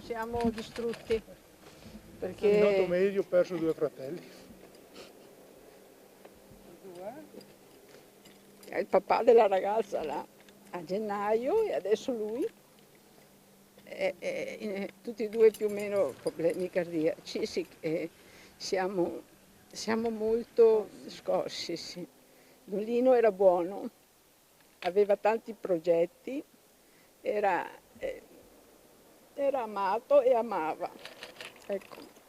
siamo distrutti. È terminato Perché meglio, ho perso 2 fratelli. è il papà della ragazza là a gennaio e adesso lui. Tutti e due più o meno problemi cardiaci, sì, siamo molto scossi, sì. Dolino era buono, aveva tanti progetti, era, eh, era amato e amava. Ecco.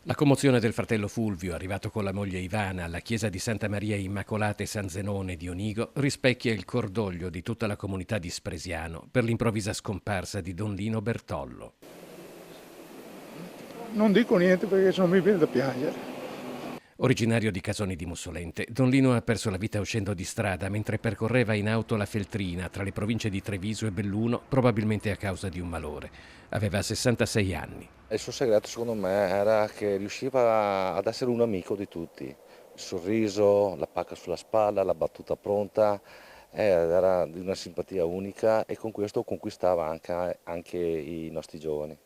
La commozione del fratello Fulvio, arrivato con la moglie Ivana alla chiesa di Santa Maria Immacolata e San Zenone di Onigo, rispecchia il cordoglio di tutta la comunità di Spresiano per l'improvvisa scomparsa di Don Lino Bertollo. Non dico niente perché se non mi viene da piangere. Originario di Casoni di Mussolente, Don Lino ha perso la vita uscendo di strada mentre percorreva in auto la Feltrina tra le province di Treviso e Belluno, probabilmente a causa di un malore. Aveva 66 anni. Il suo segreto secondo me era che riusciva ad essere un amico di tutti. Il sorriso, la pacca sulla spalla, la battuta pronta, era di una simpatia unica e con questo conquistava anche i nostri giovani.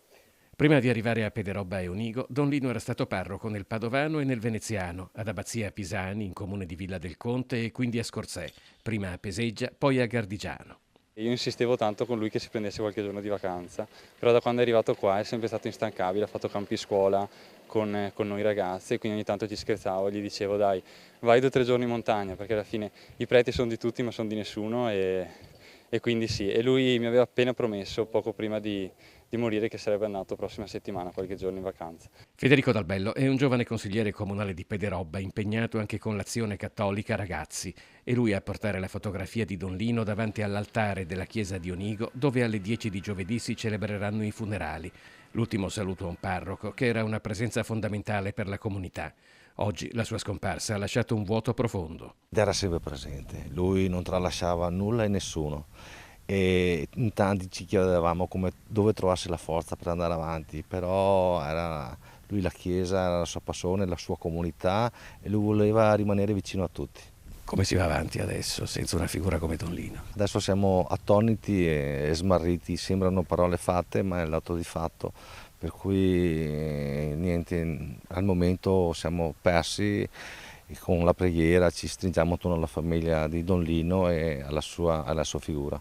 Prima di arrivare a Pederobba e Onigo, Don Lino era stato parroco nel Padovano e nel Veneziano, ad Abbazia Pisani, in comune di Villa del Conte e quindi a Scorzè, prima a Peseggia, poi a Gardigiano. Io insistevo tanto con lui che si prendesse qualche giorno di vacanza, però da quando è arrivato qua è sempre stato instancabile, ha fatto campi scuola con noi ragazzi e quindi ogni tanto ci scherzavo, gli dicevo dai vai 2 o 3 giorni in montagna perché alla fine i preti sono di tutti ma sono di nessuno e quindi sì, e lui mi aveva appena promesso poco prima di morire che sarebbe andato prossima settimana, qualche giorno in vacanza. Federico Dalbello è un giovane consigliere comunale di Pederobba, impegnato anche con l'Azione Cattolica Ragazzi, e lui a portare la fotografia di Don Lino davanti all'altare della chiesa di Onigo, dove alle 10 di giovedì si celebreranno i funerali. L'ultimo saluto a un parroco che era una presenza fondamentale per la comunità. Oggi la sua scomparsa ha lasciato un vuoto profondo. Ed era sempre presente, lui non tralasciava nulla e nessuno. E in tanti ci chiedevamo dove trovasse la forza per andare avanti, però era lui la chiesa, era la sua passione, la sua comunità e lui voleva rimanere vicino a tutti. Come si va avanti adesso senza una figura come Don Lino? Adesso siamo attoniti e smarriti, sembrano parole fatte ma è l'atto di fatto, per cui niente, al momento siamo persi e con la preghiera ci stringiamo attorno alla famiglia di Don Lino e alla sua figura.